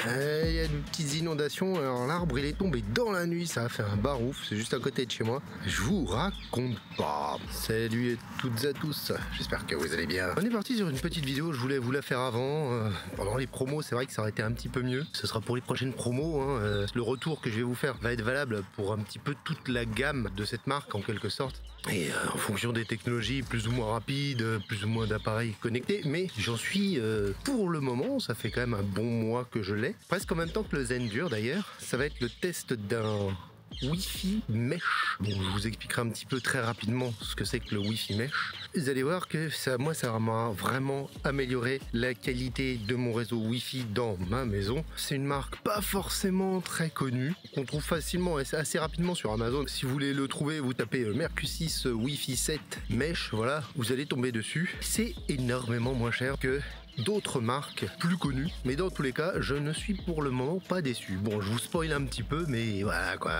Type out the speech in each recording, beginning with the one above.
Il y a une petite inondation, alors l'arbre il est tombé dans la nuit, ça a fait un barouf, c'est juste à côté de chez moi. Je vous raconte pas. Salut à toutes et à tous, j'espère que vous allez bien. On est parti sur une petite vidéo, je voulais vous la faire avant. Pendant les promos, c'est vrai que ça aurait été un petit peu mieux. Ce sera pour les prochaines promos. Le retour que je vais vous faire va être valable pour un petit peu toute la gamme de cette marque en quelque sorte. Et en fonction des technologies plus ou moins rapides, plus ou moins d'appareils connectés, mais j'en suis pour le moment, ça fait quand même un bon mois que je l'ai. Presque en même temps que le Zendur d'ailleurs, ça va être le test d'un Wi-Fi Mesh. Bon, je vous expliquerai un petit peu très rapidement ce que c'est que le Wi-Fi Mesh. Vous allez voir que ça m'a vraiment amélioré la qualité de mon réseau Wi-Fi dans ma maison. C'est une marque pas forcément très connue, qu'on trouve facilement et assez rapidement sur Amazon. Si vous voulez le trouver, vous tapez Mercusys Wi-Fi 7 Mesh, voilà, vous allez tomber dessus. C'est énormément moins cher que d'autres marques plus connues, mais dans tous les cas je ne suis pour le moment pas déçu. Bon, je vous spoil un petit peu, mais voilà quoi,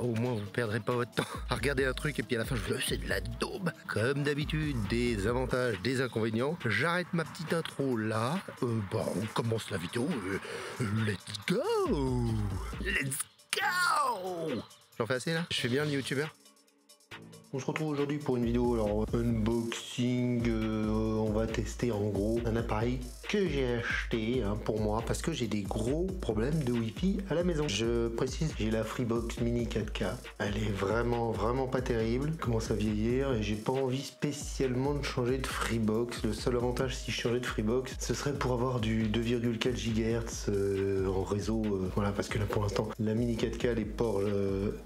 au moins vous perdrez pas votre temps à regarder un truc et puis à la fin je vous dis c'est de la daube. Comme d'habitude, des avantages, des inconvénients. J'arrête ma petite intro là, on commence la vidéo, let's go. J'en fais assez là? Je fais bien le youtubeur? On se retrouve aujourd'hui pour une vidéo, alors unboxing, on va tester en gros un appareil que j'ai acheté pour moi parce que j'ai des gros problèmes de Wi-Fi à la maison. Je précise, j'ai la Freebox Mini 4K, elle est vraiment pas terrible, elle commence à vieillir et j'ai pas envie spécialement de changer de Freebox. Le seul avantage si je changeais de Freebox, ce serait pour avoir du 2,4 GHz en réseau, voilà, parce que là pour l'instant la Mini 4K, les ports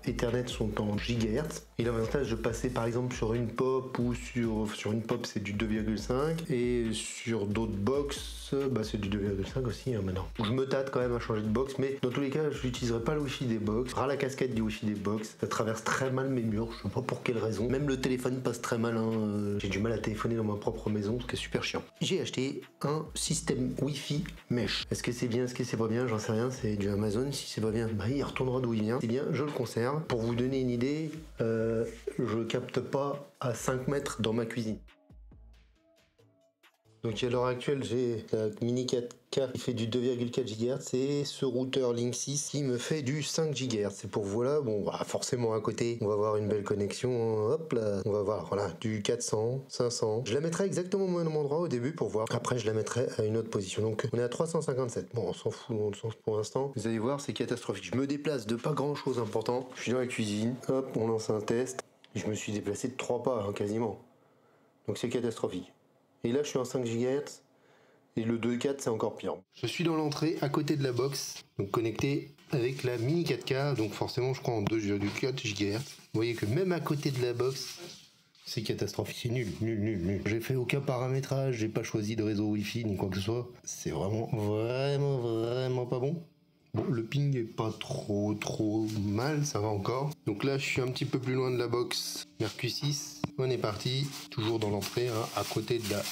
Ethernet sont en GHz et l'avantage de passer par exemple sur une pop ou sur une pop c'est du 2,5 et sur d'autres box c'est du 2,5 aussi maintenant. Je me tâte quand même à changer de box, mais dans tous les cas je n'utiliserai pas le Wi-Fi des box. Ras la casquette du Wi-Fi des box, ça traverse très mal mes murs, je sais pas pour quelle raison. Même le téléphone passe très mal, j'ai du mal à téléphoner dans ma propre maison, ce qui est super chiant. J'ai acheté un système Wi-Fi Mesh. Est-ce que c'est bien, est-ce que c'est pas bien, j'en sais rien, c'est du Amazon. Si c'est pas bien, il retournera d'où il vient. C'est bien, je le conserve. Pour vous donner une idée, je capte pas à 5 mètres dans ma cuisine. Donc à l'heure actuelle j'ai la Mini 4K qui fait du 2,4 GHz et ce routeur Linksys qui me fait du 5 GHz. C'est pour voilà, bon bah, forcément à côté on va avoir une belle connexion, hop là, on va voir voilà du 400, 500. Je la mettrai exactement au même endroit au début pour voir. Après je la mettrai à une autre position. Donc on est à 357. Bon on s'en fout dans le sens pour l'instant. Vous allez voir c'est catastrophique. Je me déplace de pas grand chose important. Je suis dans la cuisine, hop on lance un test. Je me suis déplacé de 3 pas quasiment. Donc c'est catastrophique. Et là je suis en 5 GHz et le 2.4 c'est encore pire. Je suis dans l'entrée à côté de la box, donc connecté avec la Mini 4K, donc forcément je crois en 2,4 GHz. Vous voyez que même à côté de la box, c'est catastrophique, c'est nul. J'ai fait aucun paramétrage, j'ai pas choisi de réseau Wi-Fi ni quoi que ce soit. C'est vraiment pas bon. Bon, le ping est pas trop mal, ça va encore. Donc là, je suis un petit peu plus loin de la box Mercusys. On est parti, toujours dans l'entrée, à côté de la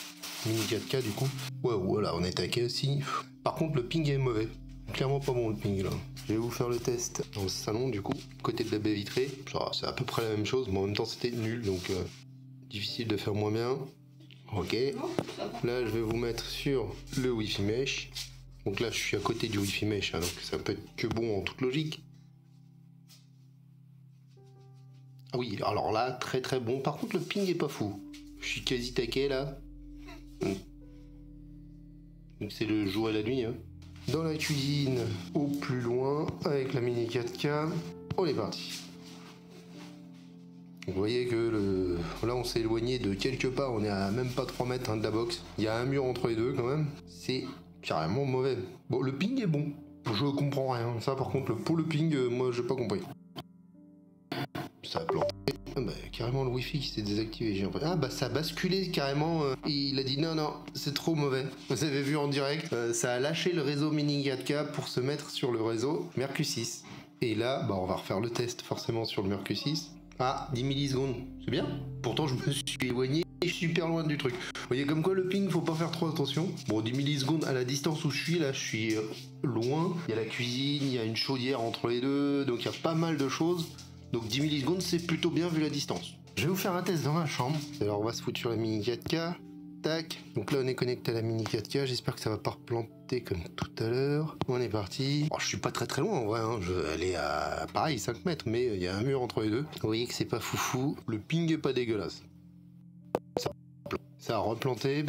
Mini 4K du coup. Ouais, voilà, on est taqué aussi. Par contre, le ping est mauvais. Clairement pas bon le ping là. Je vais vous faire le test dans le salon du coup, côté de la baie vitrée. C'est à peu près la même chose, mais en même temps c'était nul, donc difficile de faire moins bien. Ok. Là, je vais vous mettre sur le Wi-Fi Mesh. Donc là, je suis à côté du Wi-Fi Mesh, donc ça peut être que bon en toute logique. Ah oui, alors là, très bon. Par contre, le ping est pas fou. Je suis quasi taqué là. Donc c'est le jour et la nuit. Dans la cuisine, au plus loin, avec la Mini 4K, on est parti. Vous voyez que là, on s'est éloigné de quelques pas. On est à même pas 3 mètres de la box. Il y a un mur entre les deux quand même. C'est carrément mauvais. Bon, le ping est bon. Je comprends rien. Ça, par contre, pour le ping, moi, j'ai pas compris. Ça a planté. Ah bah, carrément le Wi-Fi qui s'est désactivé. J'ai l'impression. Ah bah, ça a basculé carrément. Il a dit non, c'est trop mauvais. Vous avez vu en direct. Ça a lâché le réseau Mini 4K pour se mettre sur le réseau Mercusys. Et là, bah, on va refaire le test forcément sur le Mercusys. Ah, 10 millisecondes. C'est bien. Pourtant, je me suis éloigné. Je suis super loin du truc. Vous voyez comme quoi le ping, faut pas faire trop attention. Bon, 10 millisecondes à la distance où je suis, là, je suis loin. Il y a la cuisine, il y a une chaudière entre les deux, donc il y a pas mal de choses. Donc 10 millisecondes, c'est plutôt bien vu la distance. Je vais vous faire un test dans la chambre. Alors on va se foutre sur la Mini 4K. Tac. Donc là on est connecté à la Mini 4K. J'espère que ça va pas replanter comme tout à l'heure. On est parti. Oh, je suis pas très loin en vrai. Hein. Elle est à pareil 5 mètres, mais il y a un mur entre les deux. Vous voyez que c'est pas foufou. Le ping est pas dégueulasse. Ça a replanté.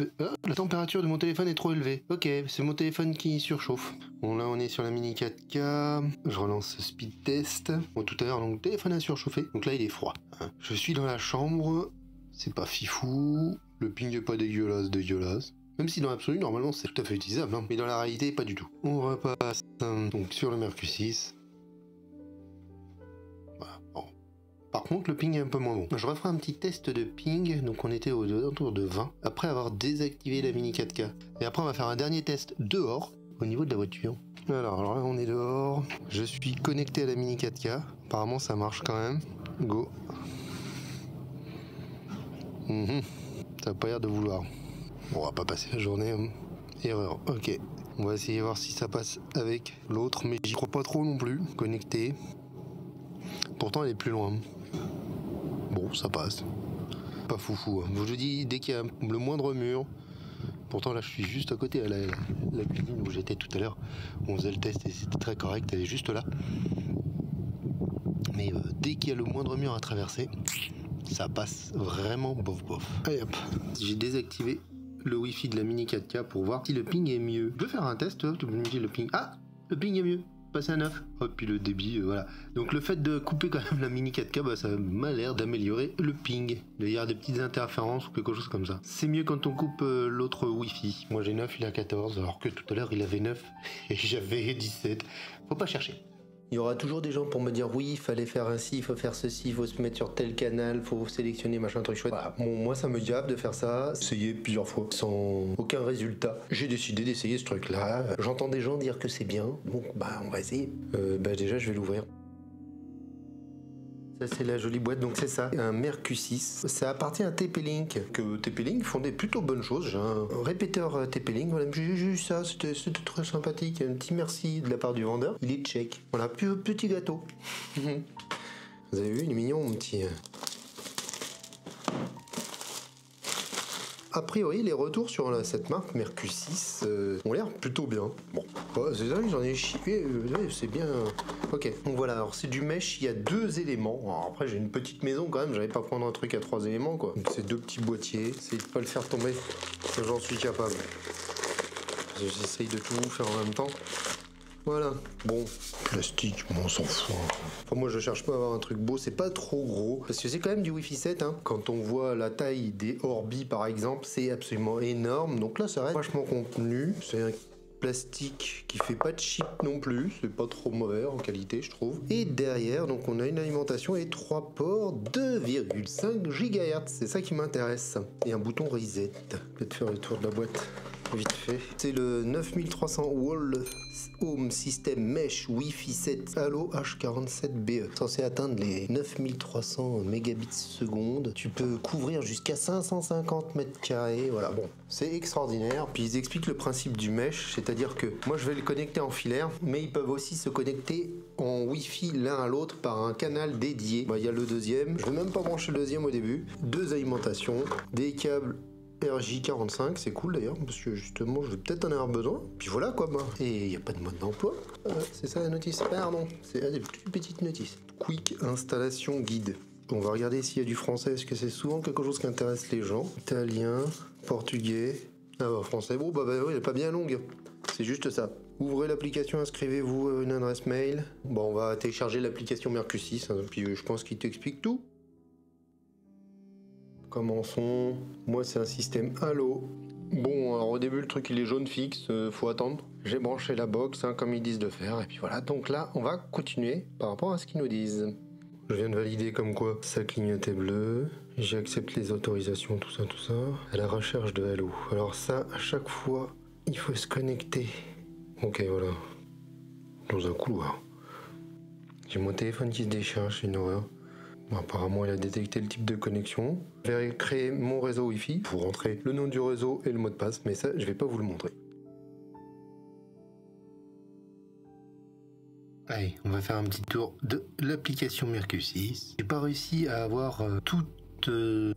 La température de mon téléphone est trop élevée. Ok, c'est mon téléphone qui surchauffe. Bon, là, on est sur la Mini 4K. Je relance ce speed test. Bon, tout à l'heure, donc, le téléphone a surchauffé. Donc là, il est froid. Hein. Je suis dans la chambre. C'est pas fifou. Le ping est pas dégueulasse. Même si dans l'absolu, normalement, c'est tout à fait utilisable. Hein. Mais dans la réalité, pas du tout. On repasse donc sur le Mercure 6. Voilà. Bon. Par contre, le ping est un peu moins bon. Je referai un petit test de ping. Donc, on était aux alentours de 20 après avoir désactivé la Mini 4K. Et après, on va faire un dernier test dehors au niveau de la voiture. Alors là, on est dehors. Je suis connecté à la Mini 4K. Apparemment, ça marche quand même. Go. Ça n'a pas l'air de vouloir. Bon, on va pas passer la journée. Hein. Erreur. Ok. On va essayer de voir si ça passe avec l'autre. Mais j'y crois pas trop non plus. Connecté. Pourtant, elle est plus loin. Bon, ça passe. Pas foufou. Hein. Je vous dis, dès qu'il y a le moindre mur, pourtant là je suis juste à côté à la cuisine où j'étais tout à l'heure. On faisait le test et c'était très correct, elle est juste là. Mais dès qu'il y a le moindre mur à traverser, ça passe vraiment bof. Allez hop, j'ai désactivé le Wi-Fi de la Mini 4K pour voir si le ping est mieux. Je vais faire un test, tu me dis le ping. Ah, le ping est mieux. Passer à 9, hop, puis le débit, voilà. Donc le fait de couper quand même la Mini 4K, bah, ça m'a l'air d'améliorer le ping. Il y a des petites interférences ou quelque chose comme ça. C'est mieux quand on coupe l'autre Wi-Fi. Moi j'ai 9, il a 14, alors que tout à l'heure il avait 9 et j'avais 17. Faut pas chercher. Il y aura toujours des gens pour me dire oui, il fallait faire ainsi, il faut faire ceci, il faut se mettre sur tel canal, il faut sélectionner machin truc chouette. Voilà. Bon, moi ça me gave de faire ça, essayer plusieurs fois sans aucun résultat. J'ai décidé d'essayer ce truc là. J'entends des gens dire que c'est bien, donc bah on va essayer. Déjà je vais l'ouvrir. Ça c'est la jolie boîte, donc c'est ça, un Mercure 6. Ça appartient à TP-Link, que TP-Link font des plutôt bonnes choses. J'ai un répéteur TP-Link, voilà, j'ai eu ça, c'était très sympathique. Un petit merci de la part du vendeur. Il est tchèque. Voilà, petit gâteau. Vous avez vu, il est mignon mon petit... A priori, les retours sur cette marque Mercure 6 ont l'air plutôt bien. Bon, c'est ça, j'en ai chié, c'est bien. Ok, donc voilà, alors c'est du mesh, il y a 2 éléments. Alors après, j'ai une petite maison quand même, j'allais pas prendre un truc à 3 éléments quoi. Donc c'est 2 petits boîtiers, essayez de pas le faire tomber, j'en suis capable. J'essaye de tout faire en même temps. Voilà. Bon, plastique, on s'en fout. Enfin, moi, je cherche pas à avoir un truc beau, c'est pas trop gros. Parce que c'est quand même du Wi-Fi 7. Hein. Quand on voit la taille des Orbi, par exemple, c'est absolument énorme. Donc là, ça reste vachement contenu. C'est un plastique qui fait pas de chip non plus. C'est pas trop mauvais en qualité, je trouve. Et derrière, donc, on a une alimentation et 3 ports 2,5 GHz. C'est ça qui m'intéresse. Et un bouton reset. Peut-être faire le tour de la boîte. Vite fait. C'est le 9300 Wall Home System Mesh Wi-Fi 7 Halo H47BE. Censé atteindre les 9300 mégabits seconde. Tu peux couvrir jusqu'à 550 mètres carrés. Voilà, bon, c'est extraordinaire. Puis ils expliquent le principe du mesh, c'est-à-dire que moi je vais le connecter en filaire, mais ils peuvent aussi se connecter en Wi-Fi l'un à l'autre par un canal dédié. Il y a le deuxième. Je vais même pas brancher le deuxième au début. 2 alimentations, des câbles RJ45, c'est cool d'ailleurs, parce que justement je vais peut-être en avoir besoin. Puis voilà quoi, bah. Et il n'y a pas de mode d'emploi. C'est ça la notice. Pardon, c'est des petites notices. Quick installation guide. On va regarder s'il y a du français, parce que c'est souvent quelque chose qui intéresse les gens. Italien, portugais. Ah bah français, bon bah oui, elle est pas bien longue. C'est juste ça. Ouvrez l'application, inscrivez-vous à une adresse mail. Bon, on va télécharger l'application Mercure 6, hein, puis je pense qu'il t'explique tout. Commençons. Moi, c'est un système Halo. Bon, alors au début, le truc il est jaune fixe, faut attendre. J'ai branché la box, hein, comme ils disent de faire, et puis voilà. Donc là, on va continuer par rapport à ce qu'ils nous disent. Je viens de valider comme quoi ça clignotait bleu. J'accepte les autorisations, tout ça. À la recherche de Halo. Alors ça, à chaque fois, il faut se connecter. Ok, voilà. Dans un couloir. J'ai mon téléphone qui se décharge, c'est une horreur. Bon, apparemment, il a détecté le type de connexion. Je vais créer mon réseau Wi-Fi pour rentrer le nom du réseau et le mot de passe, mais ça, je vais pas vous le montrer. Allez, on va faire un petit tour de l'application Mercusys. J'ai pas réussi à avoir toute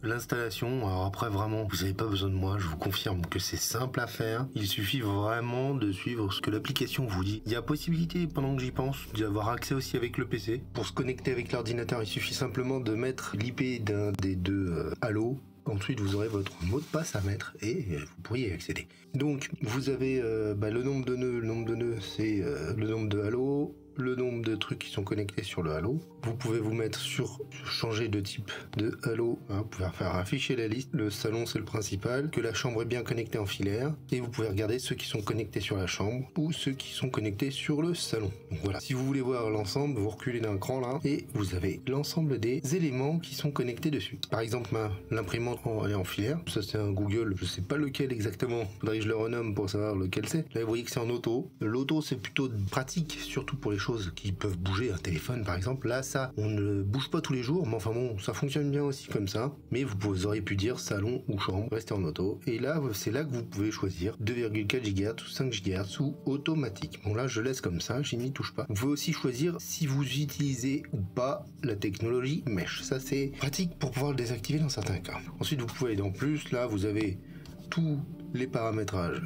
l'installation. Alors après, vraiment, vous n'avez pas besoin de moi. Je vous confirme que c'est simple à faire. Il suffit vraiment de suivre ce que l'application vous dit. Il y a possibilité, pendant que j'y pense, d'avoir accès aussi avec le PC. Pour se connecter avec l'ordinateur, il suffit simplement de mettre l'IP d'un des deux Halo. Ensuite, vous aurez votre mot de passe à mettre et vous pourriez y accéder. Donc, vous avez le nombre de nœuds. Le nombre de nœuds, c'est le nombre de Halo, le nombre de trucs qui sont connectés sur le Halo. Vous pouvez vous mettre sur changer de type de Halo. Vous pouvez faire afficher la liste. Le salon, c'est le principal. Que la chambre est bien connectée en filaire. Et vous pouvez regarder ceux qui sont connectés sur la chambre ou ceux qui sont connectés sur le salon. Donc voilà. Si vous voulez voir l'ensemble, vous reculez d'un cran là et vous avez l'ensemble des éléments qui sont connectés dessus. Par exemple, l'imprimante elle est en filaire. Ça, c'est un Google. Je sais pas lequel exactement. Faudrait que je le renomme pour savoir lequel c'est. Là, vous voyez que c'est en auto. L'auto, c'est plutôt pratique, surtout pour les choses qui peuvent bouger. Un téléphone, par exemple. Là, ça, on ne bouge pas tous les jours, mais enfin bon, ça fonctionne bien aussi comme ça. Mais vous auriez pu dire salon ou chambre, restez en auto. Et là, c'est là que vous pouvez choisir 2,4 GHz ou 5 GHz ou automatique. Bon là, je laisse comme ça, je n'y touche pas. Vous pouvez aussi choisir si vous utilisez ou pas la technologie Mesh. Ça, c'est pratique pour pouvoir le désactiver dans certains cas. Ensuite, vous pouvez aller dans plus. Là, vous avez tous les paramétrages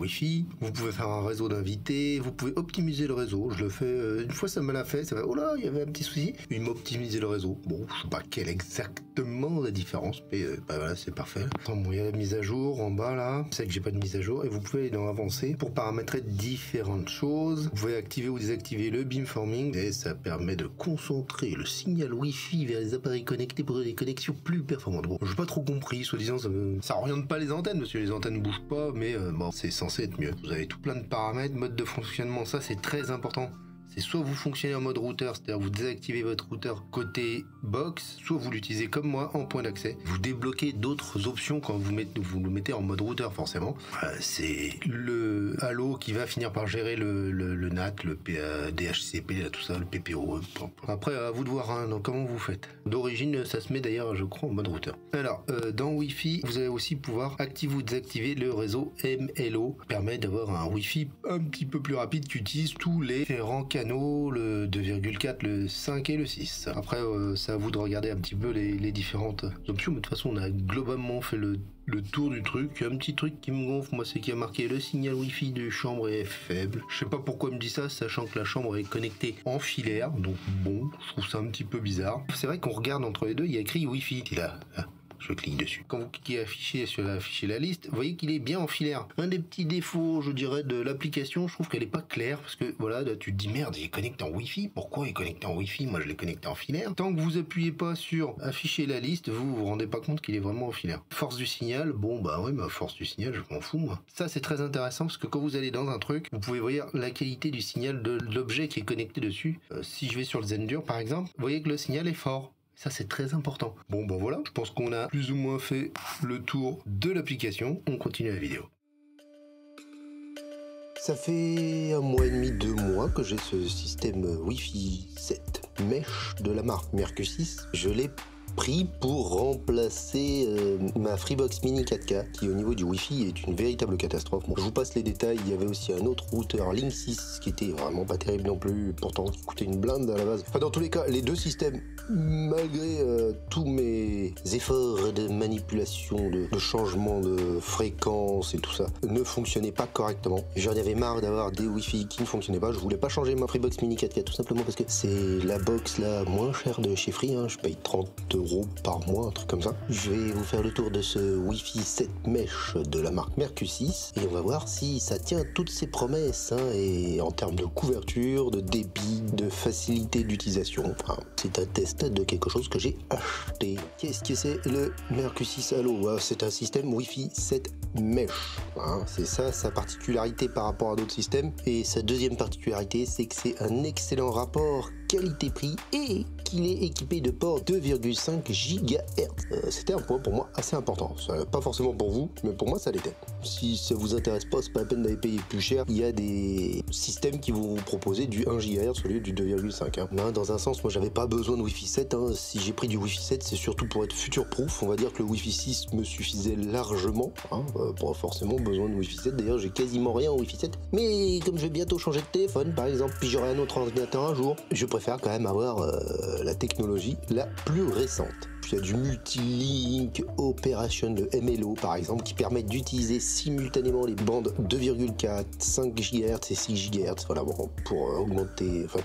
Wi-Fi, vous pouvez faire un réseau d'invités, vous pouvez optimiser le réseau. Je le fais une fois, ça me l'a fait, ça va, oh là, il y avait un petit souci. Il m'a optimisé le réseau. Bon, je sais pas quelle exactement la différence, mais voilà, c'est parfait. Bon, il y a la mise à jour en bas là, c'est que j'ai pas de mise à jour, et vous pouvez aller dans avancer pour paramétrer différentes choses. Vous pouvez activer ou désactiver le beamforming, et ça permet de concentrer le signal Wi-Fi vers les appareils connectés pour des connexions plus performantes. Bon, j'ai pas trop compris, soi-disant, ça oriente pas les antennes, parce que les antennes ne bougent pas, mais bon, c'est censé être mieux. Vous avez tout plein de paramètres, mode de fonctionnement, ça c'est très important. C'est soit vous fonctionnez en mode routeur, c'est-à-dire vous désactivez votre routeur côté box, soit vous l'utilisez comme moi en point d'accès. Vous débloquez d'autres options quand vous le mettez en mode routeur forcément. C'est le Halo qui va finir par gérer le NAT, le DHCP, tout ça, le PPO. Après, à vous de voir donc comment vous faites. D'origine, ça se met d'ailleurs, je crois, en mode routeur. Alors, dans Wi-Fi, vous allez aussi pouvoir activer ou désactiver le réseau MLO. Ça permet d'avoir un Wi-Fi un petit peu plus rapide qui utilise tous les différents canaux, le 2,4, le 5 et le 6. Après, c'est à vous de regarder un petit peu les différentes options, mais de toute façon, on a globalement fait le tour du truc. Un petit truc qui me gonfle, moi, c'est qu'il y a marqué le signal Wi-Fi de chambre est faible. Je sais pas pourquoi il me dit ça, sachant que la chambre est connectée en filaire, donc bon, je trouve ça un petit peu bizarre. C'est vrai qu'on regarde entre les deux, il y a écrit Wi-Fi, là. Je clique dessus. Quand vous cliquez afficher sur afficher la liste, vous voyez qu'il est bien en filaire. Un des petits défauts, je dirais, de l'application, je trouve qu'elle est pas claire, parce que voilà, là, tu te dis merde, il est connecté en Wi-Fi. Pourquoi il est connecté en Wi-Fi? Moi, je l'ai connecté en filaire. Tant que vous appuyez pas sur afficher la liste, vous vous rendez pas compte qu'il est vraiment en filaire. Force du signal, bon bah ouais, mais force du signal, je m'en fous moi. Ça c'est très intéressant parce que quand vous allez dans un truc, vous pouvez voir la qualité du signal de l'objet qui est connecté dessus. Si je vais sur le Zendur par exemple, vous voyez que le signal est fort. Ça, c'est très important. Bon, ben voilà, je pense qu'on a plus ou moins fait le tour de l'application. On continue la vidéo. Ça fait 1 mois et demi, 2 mois que j'ai ce système Wi-Fi 7 Mesh de la marque Mercusys. Je l'ai pris pour remplacer ma Freebox Mini 4K qui au niveau du Wi-Fi est une véritable catastrophe. Bon, je vous passe les détails. Il y avait aussi un autre routeur Linksys qui était vraiment pas terrible non plus, pourtant qui coûtait une blinde à la base. Enfin, dans tous les cas, les deux systèmes, malgré tous mes efforts de manipulation, de changement de fréquence et tout ça, ne fonctionnaient pas correctement. J'en avais marre d'avoir des Wi-Fi qui ne fonctionnaient pas. Je voulais pas changer ma Freebox Mini 4K tout simplement parce que c'est la box la moins chère de chez Free. Je paye 30 € par mois, un truc comme ça. Je vais vous faire le tour de ce Wi-Fi 7 Mesh de la marque Mercusys et on va voir si ça tient toutes ses promesses et en termes de couverture, de débit, de facilité d'utilisation. Enfin, c'est un test de quelque chose que j'ai acheté. Qu'est-ce que c'est le Mercusys Halo? C'est un système Wi-Fi 7 Mesh. C'est ça sa particularité par rapport à d'autres systèmes. Et sa deuxième particularité, c'est que c'est un excellent rapport qualité-prix et qu'il est équipé de port 2,5 GHz. C'était un point pour moi assez important. Pas forcément pour vous, mais pour moi ça l'était. si ça vous intéresse pas, c'est pas la peine d'aller payer plus cher. Il y a des systèmes qui vont vous proposer du 1 GHz au lieu du 2,5. Hein. Dans un sens, moi j'avais pas besoin de Wi-Fi 7. Hein. Si j'ai pris du Wi-Fi 7, c'est surtout pour être future-proof. On va dire que le Wi-Fi 6 me suffisait largement. Hein. Pas forcément besoin de Wi-Fi 7. D'ailleurs, j'ai quasiment rien en Wi-Fi 7. Mais comme je vais bientôt changer de téléphone, par exemple, puis j'aurai un autre ordinateur un jour, je préfère quand même avoir la technologie la plus récente. Il y a du Multi-Link Operation, le MLO par exemple, qui permet d'utiliser simultanément les bandes 2,4, 5 GHz et 6 GHz, voilà, bon,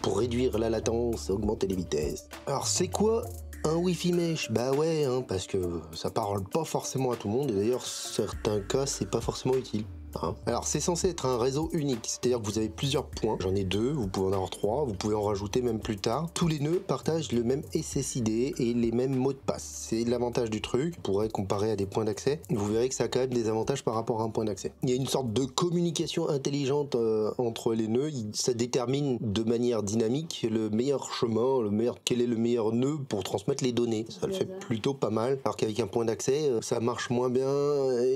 pour réduire la latence, augmenter les vitesses. Alors c'est quoi un Wi-Fi mesh? Bah ouais, hein, parce que ça parle pas forcément à tout le monde, et d'ailleurs certains cas c'est pas forcément utile. Hein. Alors c'est censé être un réseau unique, c'est-à-dire que vous avez plusieurs points, j'en ai 2, vous pouvez en avoir 3, vous pouvez en rajouter même plus tard. Tous les nœuds partagent le même SSID et les mêmes mots de passe. C'est l'avantage du truc, vous pourrez comparer à des points d'accès, vous verrez que ça a quand même des avantages par rapport à un point d'accès. Il y a une sorte de communication intelligente entre les nœuds, ça détermine de manière dynamique le meilleur chemin, quel est le meilleur nœud pour transmettre les données. Ça le fait plutôt pas mal, alors qu'avec un point d'accès, ça marche moins bien.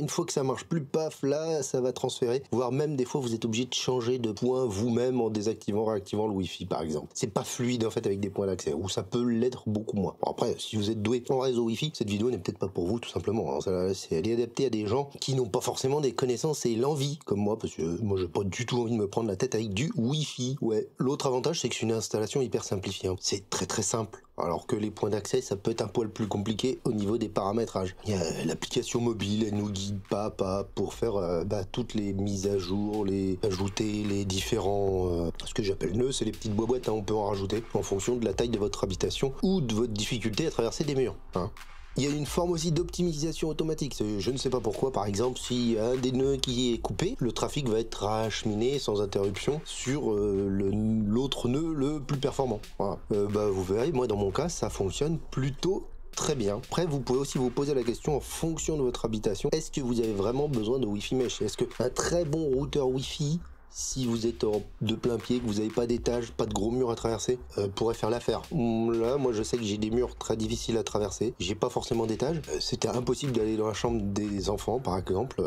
Une fois que ça marche plus, paf, là, ça va transférer, voire même des fois vous êtes obligé de changer de point vous-même en désactivant, réactivant le Wi-Fi par exemple. C'est pas fluide en fait avec des points d'accès, ou ça peut l'être beaucoup moins. Bon, après, si vous êtes doué en réseau Wi-Fi, cette vidéo n'est peut-être pas pour vous tout simplement. Hein. Elle est adaptée à des gens qui n'ont pas forcément des connaissances et l'envie, comme moi, parce que moi j'ai pas du tout envie de me prendre la tête avec du Wi-Fi. Ouais. L'autre avantage, c'est que c'est une installation hyper simplifiée. Hein. C'est très très simple. Alors que les points d'accès, ça peut être un poil plus compliqué au niveau des paramétrages. Il y a l'application mobile, elle nous guide pas à pas pour faire toutes les mises à jour, ajouter les différents, ce que j'appelle nœuds, c'est les petites boîtes, hein, on peut en rajouter en fonction de la taille de votre habitation ou de votre difficulté à traverser des murs. Hein. Il y a une forme aussi d'optimisation automatique. Je ne sais pas pourquoi, par exemple, si un des nœuds qui est coupé, le trafic va être acheminé sans interruption sur l'autre nœud le plus performant. Voilà. Vous verrez, moi dans mon cas, ça fonctionne plutôt très bien. Après, vous pouvez aussi vous poser la question en fonction de votre habitation. Est-ce que vous avez vraiment besoin de Wi-Fi mesh? Est-ce qu'un très bon routeur Wi-Fi, si vous êtes de plein pied, que vous n'avez pas d'étage, pas de gros murs à traverser, pourrait faire l'affaire. Là, moi je sais que j'ai des murs très difficiles à traverser, j'ai pas forcément d'étage, c'était impossible d'aller dans la chambre des enfants par exemple,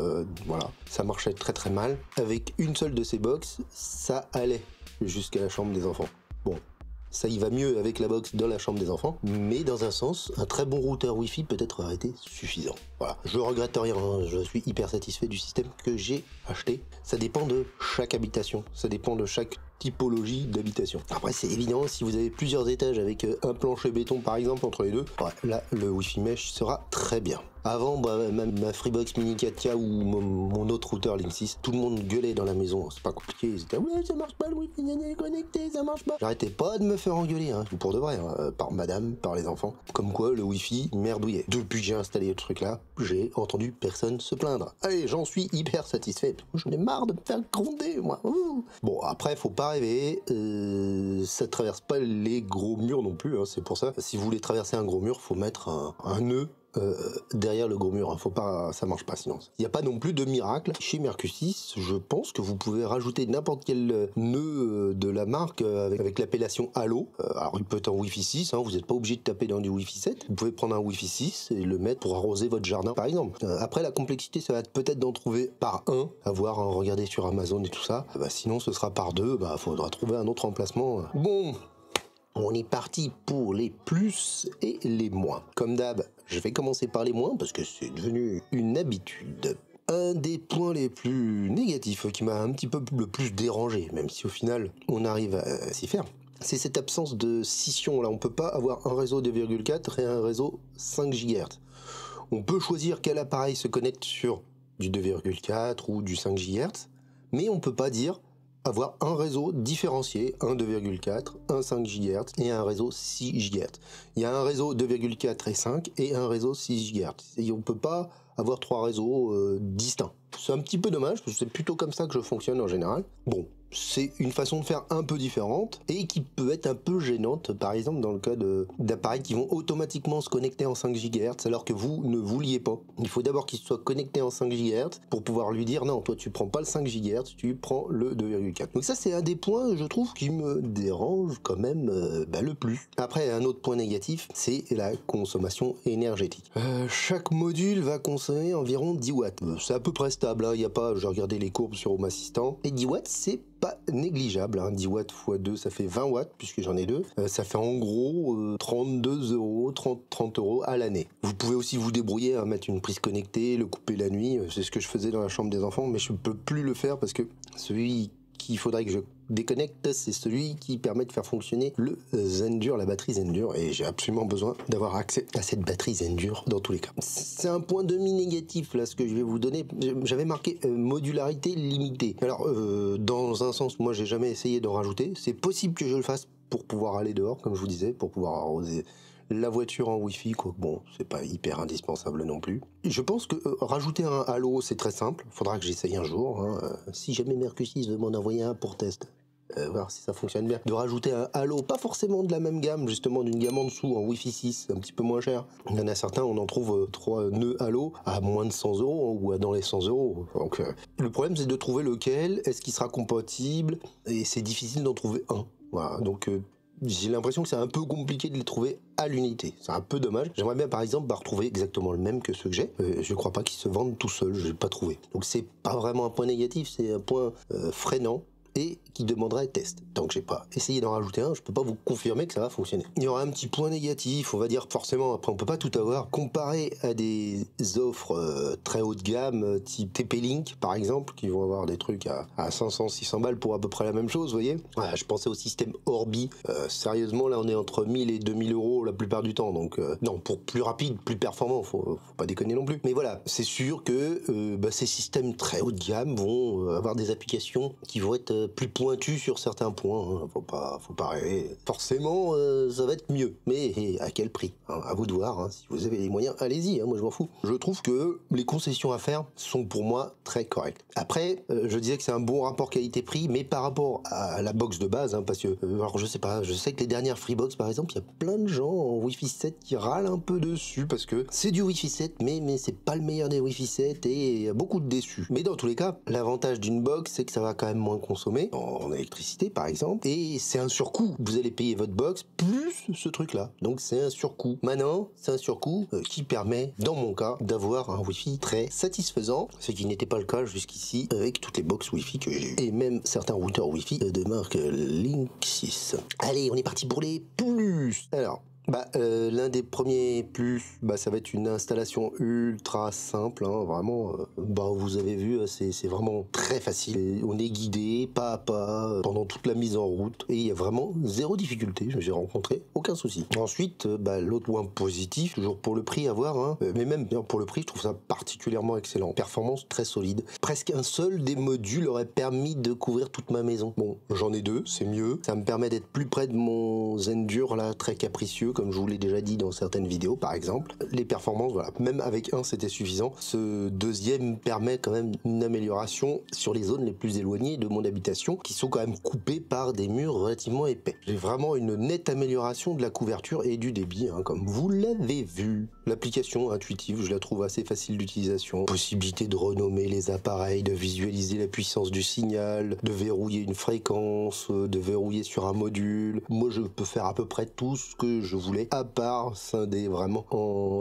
voilà, ça marchait très très mal. Avec une seule de ces box, ça allait jusqu'à la chambre des enfants. Bon, ça y va mieux avec la box dans la chambre des enfants, mais dans un sens, un très bon routeur Wi-Fi peut-être aurait été suffisant. Voilà, je regrette rien, hein. Je suis hyper satisfait du système que j'ai acheté. Ça dépend de chaque habitation, ça dépend de chaque typologie d'habitation. Après c'est évident, si vous avez plusieurs étages avec un plancher béton par exemple entre les deux, ouais, là le Wi-Fi mesh sera très bien. Avant, ma Freebox Mini 4K ou mon autre routeur Link 6, tout le monde gueulait dans la maison, c'est pas compliqué, ils étaient ouais ça marche pas le Wi-Fi, il est connecté, ça marche pas. J'arrêtais pas de me faire engueuler, hein, pour de vrai, hein, par madame, par les enfants, comme quoi le Wi-Fi merdouillait. Depuis que j'ai installé le truc là, j'ai entendu personne se plaindre. Allez, j'en suis hyper satisfait, j'en ai marre de me faire gronder moi. Ouh. Bon après faut pas rêver, ça traverse pas les gros murs non plus, hein, c'est pour ça, si vous voulez traverser un gros mur, faut mettre un nœud derrière le gros mur, hein. Faut pas, ça marche pas sinon. Il n'y a pas non plus de miracle. Chez Mercusys, je pense que vous pouvez rajouter n'importe quel nœud de la marque avec l'appellation Halo. Alors il peut être en Wi-Fi 6, hein, vous n'êtes pas obligé de taper dans du Wi-Fi 7. Vous pouvez prendre un Wi-Fi 6 et le mettre pour arroser votre jardin par exemple. Après la complexité, ça va être peut-être d'en trouver par un, à voir, hein, regarder sur Amazon et tout ça. Sinon ce sera par deux, faudra trouver un autre emplacement. Bon, on est parti pour les plus et les moins. Comme d'hab, je vais commencer par les moins parce que c'est devenu une habitude. Un des points les plus négatifs qui m'a un petit peu le plus dérangé, même si au final on arrive à s'y faire, c'est cette absence de scission. Là, on peut pas avoir un réseau 2,4 et un réseau 5 GHz. On peut choisir quel appareil se connecte sur du 2,4 ou du 5 GHz, mais on peut pas dire avoir un réseau différencié, un 2,4, un 5 GHz et un réseau 6 GHz. Il y a un réseau 2,4 et 5 et un réseau 6 GHz. Et on ne peut pas avoir trois réseaux distincts. C'est un petit peu dommage, parce que c'est plutôt comme ça que je fonctionne en général. Bon, c'est une façon de faire un peu différente et qui peut être un peu gênante, par exemple dans le cas d'appareils qui vont automatiquement se connecter en 5 GHz alors que vous ne vouliez pas. Il faut d'abord qu'il soit connecté en 5 GHz pour pouvoir lui dire non, toi tu prends pas le 5 GHz, tu prends le 2,4. Donc ça c'est un des points, je trouve, qui me dérange quand même le plus. Après, un autre point négatif, c'est la consommation énergétique. Chaque module va consommer environ 10 watts. C'est à peu près stable, hein. Il y a pas, j'ai regardé les courbes sur Home Assistant, et 10 watts c'est pas négligeable, hein. 10 watts x 2 ça fait 20 watts puisque j'en ai deux, ça fait en gros 32 euros, 30 euros à l'année. Vous pouvez aussi vous débrouiller à mettre une prise connectée, le couper la nuit, c'est ce que je faisais dans la chambre des enfants, mais je ne peux plus le faire parce que celui qu'il faudrait que je déconnecte, c'est celui qui permet de faire fonctionner le Zendur, la batterie Zendur, et j'ai absolument besoin d'avoir accès à cette batterie Zendur dans tous les cas. C'est un point demi-négatif là, ce que je vais vous donner. J'avais marqué modularité limitée. Alors, dans un sens, moi j'ai jamais essayé d'en rajouter. C'est possible que je le fasse pour pouvoir aller dehors, comme je vous disais, pour pouvoir arroser la voiture en Wi-Fi, quoi. Bon, c'est pas hyper indispensable non plus. Je pense que rajouter un halo, c'est très simple. Faudra que j'essaye un jour, hein. Si jamais Mercusys veut m'en envoyer un pour test, voir si ça fonctionne bien. De rajouter un halo, pas forcément de la même gamme, justement d'une gamme en dessous, en Wi-Fi 6, un petit peu moins cher. Il y en a certains, on en trouve 3 nœuds halo à moins de 100 euros ou à dans les 100 euros. Donc, le problème, c'est de trouver lequel, est-ce qu'il sera compatible, et c'est difficile d'en trouver un. Voilà, donc j'ai l'impression que c'est un peu compliqué de les trouver à l'unité. C'est un peu dommage. J'aimerais bien, par exemple, retrouver exactement le même que ceux que j'ai. Je crois pas qu'ils se vendent tout seuls, je l'ai pas trouvé. Donc c'est pas vraiment un point négatif, c'est un point freinant et qui demanderait test. Tant que j'ai pas essayé d'en rajouter un, je peux pas vous confirmer que ça va fonctionner. Il y aura un petit point négatif, on va dire forcément, après on peut pas tout avoir. Comparé à des offres très haut de gamme, type TP-Link par exemple, qui vont avoir des trucs à 500, 600 balles pour à peu près la même chose, vous voyez. Voilà, je pensais au système Orbi. Sérieusement, là on est entre 1000 et 2000 euros la plupart du temps. Donc non, pour plus rapide, plus performant, faut pas déconner non plus. Mais voilà, c'est sûr que ces systèmes très haut de gamme vont avoir des applications qui vont être plus pointu sur certains points, hein. Faut pas rêver. Forcément, ça va être mieux, mais à quel prix, hein, à vous de voir, hein. Si vous avez les moyens, allez-y, hein, moi je m'en fous. Je trouve que les concessions à faire sont pour moi très correctes. Après, je disais que c'est un bon rapport qualité-prix, mais par rapport à la box de base, hein, parce que, alors je sais pas, je sais que les dernières Freebox par exemple, il y a plein de gens en Wi-Fi 7 qui râlent un peu dessus, parce que c'est du Wi-Fi 7, mais c'est pas le meilleur des Wi-Fi 7, et il y a beaucoup de déçus. Mais dans tous les cas, l'avantage d'une box, c'est que ça va quand même moins consommer, en électricité par exemple, et c'est un surcoût. Vous allez payer votre box plus ce truc là, donc c'est un surcoût. Maintenant, c'est un surcoût qui permet, dans mon cas, d'avoir un Wi-Fi très satisfaisant, ce qui n'était pas le cas jusqu'ici avec toutes les box Wi-Fi que j'ai eu, et même certains routeurs Wi-Fi de marque Linksys. Allez, on est parti pour les plus. Alors, l'un des premiers plus, ça va être une installation ultra simple, hein, vraiment. Vous avez vu, c'est vraiment très facile. On est guidé pas à pas pendant toute la mise en route, et il y a vraiment zéro difficulté. J'ai rencontré aucun souci. Ensuite, l'autre point positif, toujours pour le prix à voir, hein, mais même pour le prix, je trouve ça particulièrement excellent. Performance très solide. Presque un seul des modules aurait permis de couvrir toute ma maison. Bon, j'en ai deux, c'est mieux. Ça me permet d'être plus près de mon Zendur là, très capricieux, comme je vous l'ai déjà dit dans certaines vidéos par exemple. Les performances, voilà, même avec un c'était suffisant. Ce deuxième permet quand même une amélioration sur les zones les plus éloignées de mon habitation, qui sont quand même coupées par des murs relativement épais. J'ai vraiment une nette amélioration de la couverture et du débit, hein, comme vous l'avez vu. L'application intuitive, je la trouve assez facile d'utilisation. Possibilité de renommer les appareils, de visualiser la puissance du signal, de verrouiller une fréquence, de verrouiller sur un module. Moi je peux faire à peu près tout ce que je voulais, à part scinder vraiment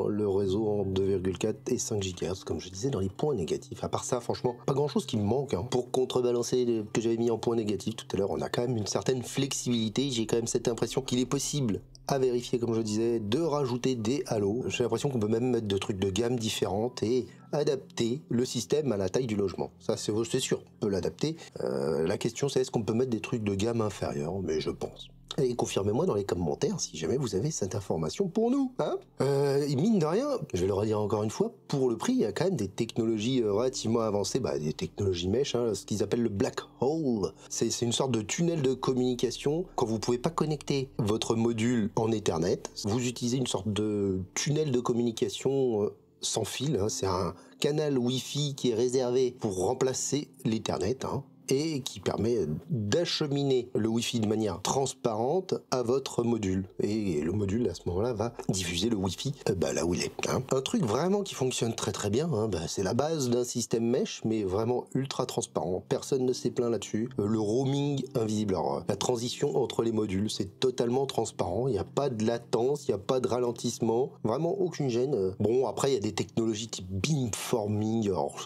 le réseau en 2,4 et 5 GHz, comme je disais dans les points négatifs. À part ça, franchement, pas grand chose qui me manque, hein. Pour contrebalancer ce que j'avais mis en point négatif tout à l'heure, on a quand même une certaine flexibilité. J'ai quand même cette impression qu'il est possible, à vérifier comme je disais, de rajouter des halos. J'ai l'impression qu'on peut même mettre des trucs de gamme différentes et adapter le système à la taille du logement. Ça c'est sûr, on peut l'adapter. La question c'est est-ce qu'on peut mettre des trucs de gamme inférieure, mais je pense. Et confirmez-moi dans les commentaires si jamais vous avez cette information pour nous, hein. Mine de rien, je vais le redire encore une fois, pour le prix, il y a quand même des technologies relativement avancées, des technologies mesh, hein, ce qu'ils appellent le black hole. C'est une sorte de tunnel de communication. Quand vous pouvez pas connecter votre module en Ethernet, vous utilisez une sorte de tunnel de communication sans fil, hein. C'est un canal Wi-Fi qui est réservé pour remplacer l'Ethernet, hein. et qui permet d'acheminer le Wi-Fi de manière transparente à votre module. Et le module, à ce moment-là, va diffuser le Wi-Fi là où il est. Hein. Un truc vraiment qui fonctionne très très bien, c'est la base d'un système mesh, mais vraiment ultra transparent. Personne ne s'est plaint là-dessus. Le roaming invisible. Alors, la transition entre les modules, c'est totalement transparent. Il n'y a pas de latence, il n'y a pas de ralentissement. Vraiment aucune gêne. Bon, après, il y a des technologies type beamforming. Alors,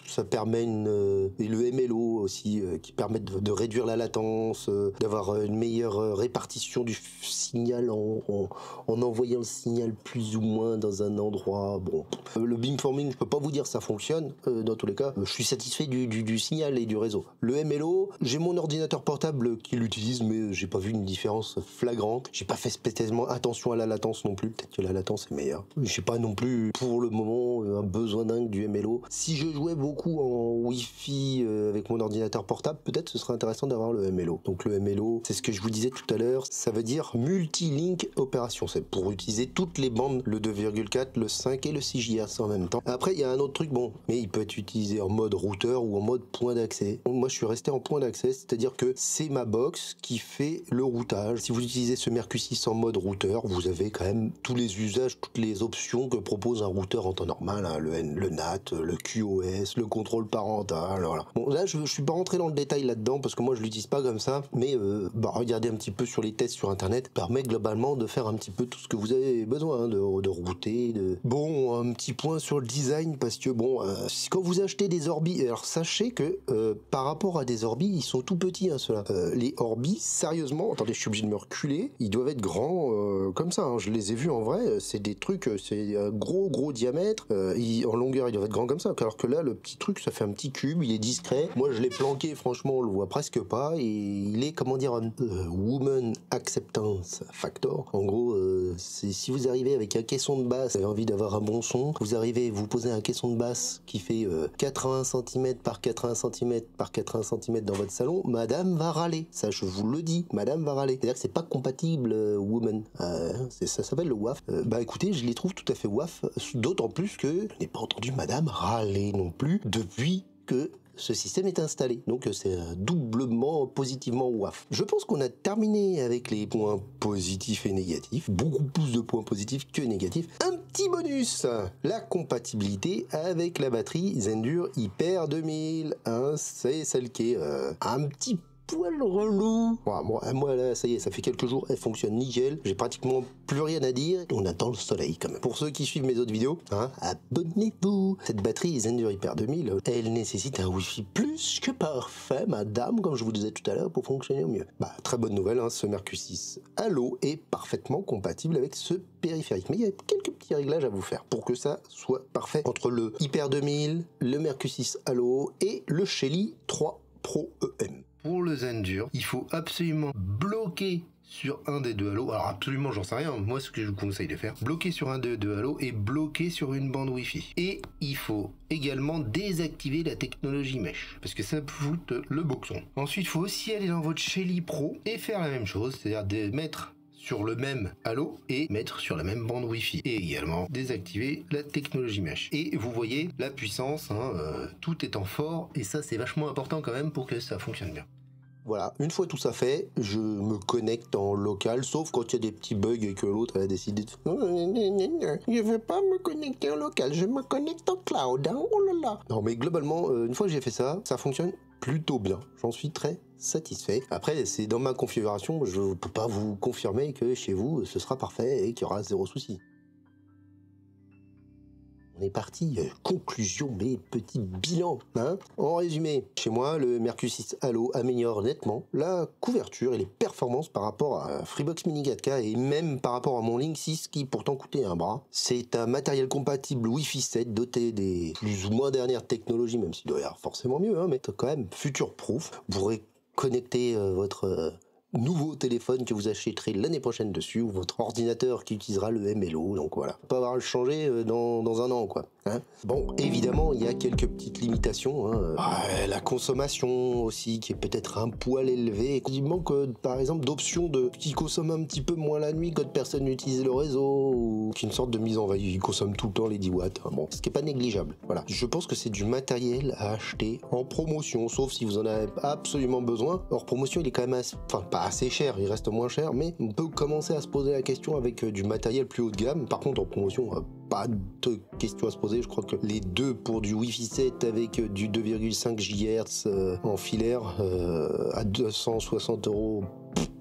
ça permet et le MLO aussi, qui permettent de réduire la latence, d'avoir une meilleure répartition du signal en envoyant le signal plus ou moins dans un endroit. Bon, le beamforming, je peux pas vous dire ça fonctionne. Dans tous les cas, je suis satisfait du signal et du réseau. Le MLO, j'ai mon ordinateur portable qui l'utilise, mais j'ai pas vu une différence flagrante. J'ai pas fait spécialement attention à la latence non plus. Peut-être que la latence est meilleure. J'ai pas non plus, pour le moment, un besoin dingue du MLO. Si je jouais beaucoup en Wi-Fi avec mon ordinateur portable, peut-être ce serait intéressant d'avoir le MLO. Donc le MLO, c'est ce que je vous disais tout à l'heure, ça veut dire multi-link opération. C'est pour utiliser toutes les bandes, le 2,4, le 5 et le 6 GHz en même temps. Après, il y a un autre truc, bon, mais il peut être utilisé en mode routeur ou en mode point d'accès. Moi, je suis resté en point d'accès, c'est-à-dire que c'est ma box qui fait le routage. Si vous utilisez ce Mercusys en mode routeur, vous avez quand même tous les usages, toutes les options que propose un routeur en temps normal, hein, le NAT, le QoS, le contrôle parental, voilà. Bon, là, je suis pas rentré dans le détail là-dedans parce que moi, je l'utilise pas comme ça, mais regardez un petit peu sur les tests sur Internet, permet globalement de faire un petit peu tout ce que vous avez besoin, hein, de router, Bon, un petit point sur le design, parce que bon, quand vous achetez des Orbi, alors sachez que par rapport à des Orbi, ils sont tout petits, hein, ceux-là. Les Orbi, sérieusement, attendez, je suis obligé de me reculer, ils doivent être grands comme ça, hein, je les ai vus en vrai, c'est des trucs, c'est un gros diamètre, en longueur, ils doivent être grands comme ça, alors que là, le petit truc, ça fait un petit cube, il est discret. Moi, je l'ai planqué, franchement, on le voit presque pas, et il est, comment dire, un Woman Acceptance Factor. En gros, c'est si vous arrivez avec un caisson de basse, vous avez envie d'avoir un bon son, vous posez un caisson de basse qui fait 80 cm par 80 cm par 80 cm dans votre salon, madame va râler. Ça, je vous le dis, madame va râler. C'est-à-dire que c'est pas compatible, Woman. Ça s'appelle le WAF. Écoutez, je les trouve tout à fait WAF, d'autant plus que je n'ai pas entendu madame râler non plus depuis que ce système est installé. Donc c'est doublement positivement WAF. Je pense qu'on a terminé avec les points positifs et négatifs. Beaucoup plus de points positifs que négatifs. Un petit bonus, la compatibilité avec la batterie Zendur Hyper 2000. Hein, c'est celle qui est un petit poil relou. Moi là, ça y est, ça fait quelques jours, elle fonctionne nickel. J'ai pratiquement plus rien à dire. On attend le soleil quand même. Pour ceux qui suivent mes autres vidéos, hein, abonnez-vous. Cette batterie Zendur Hyper 2000, elle nécessite un Wi-Fi plus que parfait, madame, comme je vous disais tout à l'heure, pour fonctionner au mieux. Très bonne nouvelle, hein, ce Mercusys Halo est parfaitement compatible avec ce périphérique. Mais il y a quelques petits réglages à vous faire pour que ça soit parfait entre le Hyper 2000, le Mercusys Halo et le Shelly 3 Pro EM. Pour le Zendur, il faut absolument bloquer sur un des deux Halo. Alors absolument, j'en sais rien. Moi, ce que je vous conseille de faire, bloquer sur un des deux Halo et bloquer sur une bande Wi-Fi. Et il faut également désactiver la technologie mesh, parce que ça fout le boxon. Ensuite, il faut aussi aller dans votre Shelly Pro et faire la même chose, c'est-à-dire de mettre sur le même Halo et mettre sur la même bande Wi-Fi. Et également désactiver la technologie mesh. Et vous voyez la puissance, hein, tout étant fort, et ça c'est vachement important quand même pour que ça fonctionne bien. Voilà, une fois tout ça fait, je me connecte en local, sauf quand il y a des petits bugs et que l'autre a décidé de... Je veux pas me connecter en local, je me connecte en cloud, hein, oh là là. Non mais globalement, une fois que j'ai fait ça, ça fonctionne plutôt bien. J'en suis très satisfait. Après, c'est dans ma configuration, je ne peux pas vous confirmer que chez vous, ce sera parfait et qu'il y aura zéro souci. On est parti, conclusion, mais petit bilan. Hein. En résumé, chez moi, le Mercusys Halo améliore nettement la couverture et les performances par rapport à Freebox Mini 4K et même par rapport à mon Link 6 qui pourtant coûtait un bras. C'est un matériel compatible Wi-Fi 7 doté des plus ou moins dernières technologies, même s'il doit y avoir forcément mieux, hein, mais quand même future-proof. Vous pourrez connecter votre nouveau téléphone que vous achèterez l'année prochaine dessus, ou votre ordinateur qui utilisera le MLO, donc voilà. Faut pas avoir à le changer dans un an, quoi. Hein. Bon, évidemment, il y a quelques petites limitations. Hein. La consommation aussi, qui est peut-être un poil élevée. Il manque, par exemple, d'options qui consomment un petit peu moins la nuit quand personne n'utilise le réseau, ou qu'une sorte de mise en veille. Il consomme tout le temps les 10 watts. Hein. Bon, ce qui est pas négligeable. Voilà. Je pense que c'est du matériel à acheter en promotion, sauf si vous en avez absolument besoin. Hors promotion, il est quand même pas assez cher, il reste moins cher, mais on peut commencer à se poser la question avec du matériel plus haut de gamme. Par contre, en promotion, pas de question à se poser. Je crois que les deux pour du Wi-Fi 7 avec du 2,5 GHz en filaire à 260 €.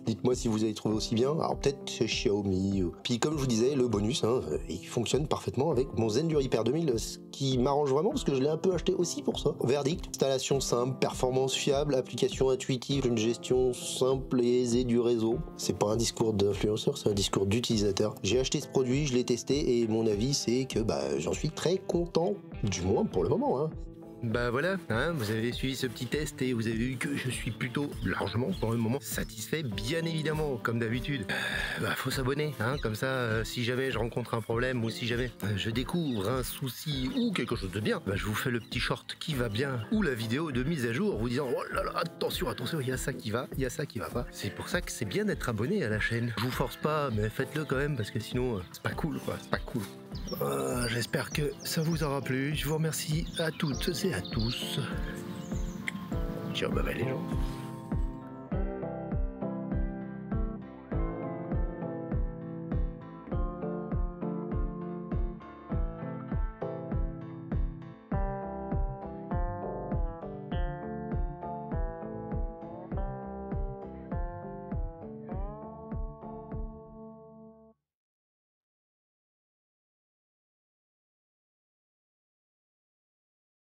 Dites-moi si vous avez trouvé aussi bien. Alors peut-être chez Xiaomi. Puis comme je vous disais, le bonus, il fonctionne parfaitement avec mon Zendur Hyper 2000, ce qui m'arrange vraiment parce que je l'ai un peu acheté aussi pour ça. Verdict, installation simple, performance fiable, application intuitive, une gestion simple et aisée du réseau. C'est pas un discours d'influenceur, c'est un discours d'utilisateur. J'ai acheté ce produit, je l'ai testé et mon avis c'est que j'en suis très content, du moins pour le moment. Hein. Bah voilà, hein, vous avez suivi ce petit test et vous avez vu que je suis plutôt largement pour le moment satisfait, bien évidemment, comme d'habitude. Faut s'abonner, hein, comme ça, si jamais je rencontre un problème ou si jamais je découvre un souci ou quelque chose de bien, je vous fais le petit short qui va bien ou la vidéo de mise à jour vous disant oh là là, attention, il y a ça qui va, il y a ça qui va pas. C'est pour ça que c'est bien d'être abonné à la chaîne. Je vous force pas, mais faites-le quand même parce que sinon c'est pas cool quoi, c'est pas cool. J'espère que ça vous aura plu. Je vous remercie à toutes et à tous. Ciao, bye bye les gens.